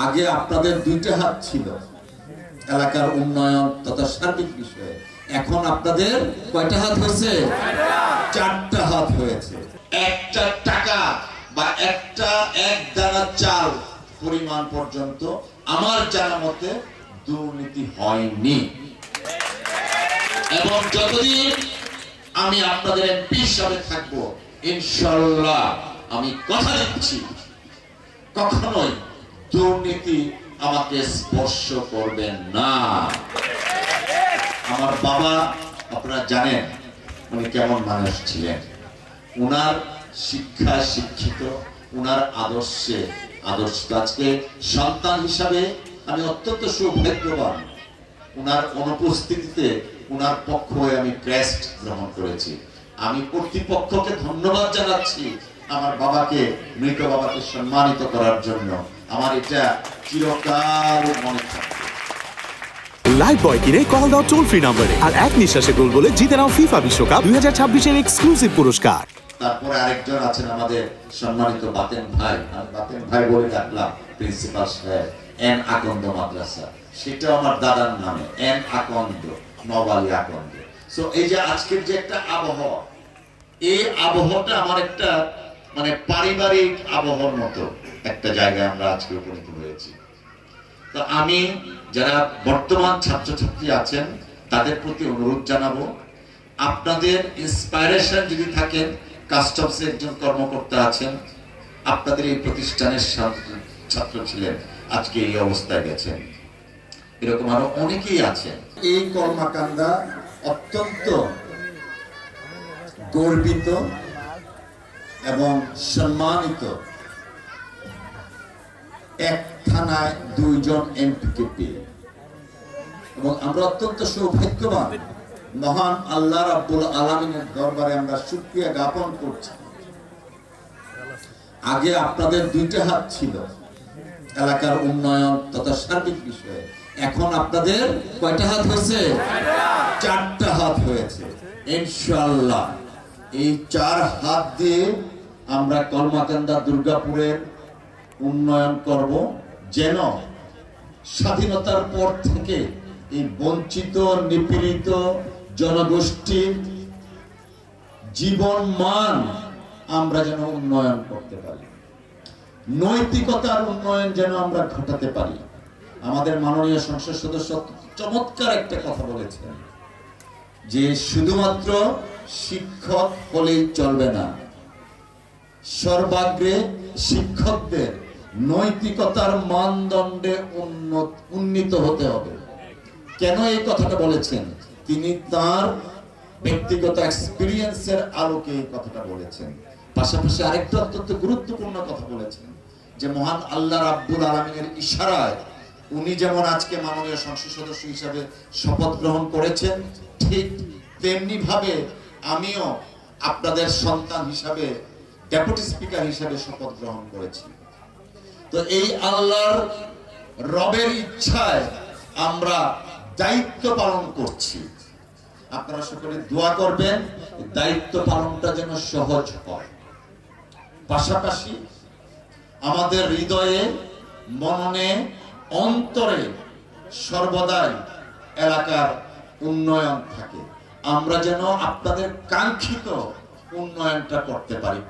আগে আপনাদের দুইটা হাত ছিল এলাকার উন্নয়ন তথা সার্বিক বিষয়ে, এখন আপনাদের কয়টা হাত হয়েছে? চারটা হাত হয়েছে। একটা টাকা বা এক দানা চাল পরিমাণ পর্যন্ত আমার জানা মতে দুর্নীতি হয়নি। এবং যতদিন আমি আপনাদের এমপি হিসাবে থাকবো, ইনশাআল্লাহ আমি কথা দিচ্ছি কখনোই দুর্নীতি আমাকে স্পর্শ করবেন না। আমার বাবা আপনারা জানেন উনি কেমন মানুষ ছিলেন। উনার শিক্ষা শিক্ষিত, উনার আদর্শে আদর্শ আজকে সন্তান হিসাবে আমি অত্যন্ত সৌভাগ্যবান। উনার অনুপস্থিতিতে উনার পক্ষ হয়ে আমি ক্রেস্ট গ্রহণ করেছি। আমি কর্তৃপক্ষকে ধন্যবাদ জানাচ্ছি আমার বাবাকে, মৃত বাবাকে সম্মানিত করার জন্য। আমার এটা চিরকাল মনে থাকবে। লাইভ বয় কিনে কল দাও টোল ফ্রি নম্বরে, আর এক নিঃশ্বাসে গোল বলে জিতে নাও ফিফা বিশ্বকাপ 2026 এর এক্সক্লুসিভ পুরস্কার। তারপরে আরেকজন আছেন আমাদের সম্মানিত বাতেন ভাই, আমি বাতেন ভাই বলে ডাকলাম প্রিন্সিপাল সাহেব, এন আকন্দ মাদ্রাসা, সেটা আমার দাদার নামে, এন আকন্দ, নবালি আকন্দ। সো এই যে আজকের যে একটা আবহাওয়া, এই আবহাওয়াটা আমার একটা মানে পারিবারিক আবহাওয়ার মতো একটা জায়গায় আমরা আজকে উপনীত হয়েছি। তো আমি যারা বর্তমান ছাত্রছাত্রী আছেন তাদের প্রতি অনুরোধ জানাবো, আপনাদের ইন্সপাইরেশন যদি থাকেন, কাস্টমসে একজন কর্মকর্তা আছেন, আপনাদের এই প্রতিষ্ঠানের ছাত্র ছিলেন, আজকে এই অবস্থায় গেছেন, এরকম আরো অনেকেই আছেন। এই কর্মকাণ্ডা অত্যন্ত গর্বিত এবং সম্মানিত। এক থানায় দুইজন এমপিকে পেয়ে, এবং আমরা অত্যন্ত সৌভাগ্যবান। মহান আল্লাহ রাব্বুল আলামিনের দরবারে আমরা শুকরিয়া জ্ঞাপন করছি। আগে আপনাদের দুইটা হাত ছিল এলাকার উন্নয়ন তথা সার্বিক বিষয়ে, এখন আপনাদের কয়টা হাত হয়েছে? চারটা হাত হয়েছে। ইনশাআল্লাহ এই চার হাত দিয়ে আমরা কলমাকান্দা দুর্গাপুরের উন্নয়ন করব, যেন স্বাধীনতার পর থেকে এই বঞ্চিত নিপীড়িত জনগোষ্ঠীর জীবন মান আমরা যেন উন্নয়ন করতে পারি, নৈতিকতার উন্নয়ন যেন আমরা ঘটাতে পারি। আমাদের মাননীয় সংসদ সদস্য চমৎকার একটা কথা বলেছেন যে শুধুমাত্র শিক্ষক হলেই চলবে না, সর্বাগ্রে শিক্ষকদের নৈতিকতার মানদণ্ডে উন্নীত হতে হবে। কেন এই কথাটা বলেছেন? তিনি তার ব্যক্তিগত এক্সপেরিয়েন্সের আলোকে এই কথাটা বলেছেন। পাশাপাশি আরেকটা অত্যন্ত গুরুত্বপূর্ণ কথা বলেছেন যে মহান আল্লাহ রাব্বুল আলামিনের ইশারায় উনি যেমন আজকে মাননীয় সংসদ সদস্য হিসাবে শপথ গ্রহণ করেছেন, ঠিক তেমনি ভাবে আমিও আপনাদের সন্তান হিসাবে ডেপুটি স্পিকার হিসাবে শপথ গ্রহণ করেছি। তো এই আল্লাহর রবের ইচ্ছায় আমরা দায়িত্ব পালন করছি। আপনারা সকলে দোয়া করবেন দায়িত্ব পালনটা যেন সহজ হয়। পাশাপাশি আমাদের হৃদয়ে, মননে, অন্তরে সর্বদাই এলাকার উন্নয়ন থাকে, আমরা যেন আপনাদের কাঙ্ক্ষিত উন্নয়নটা করতে পারি।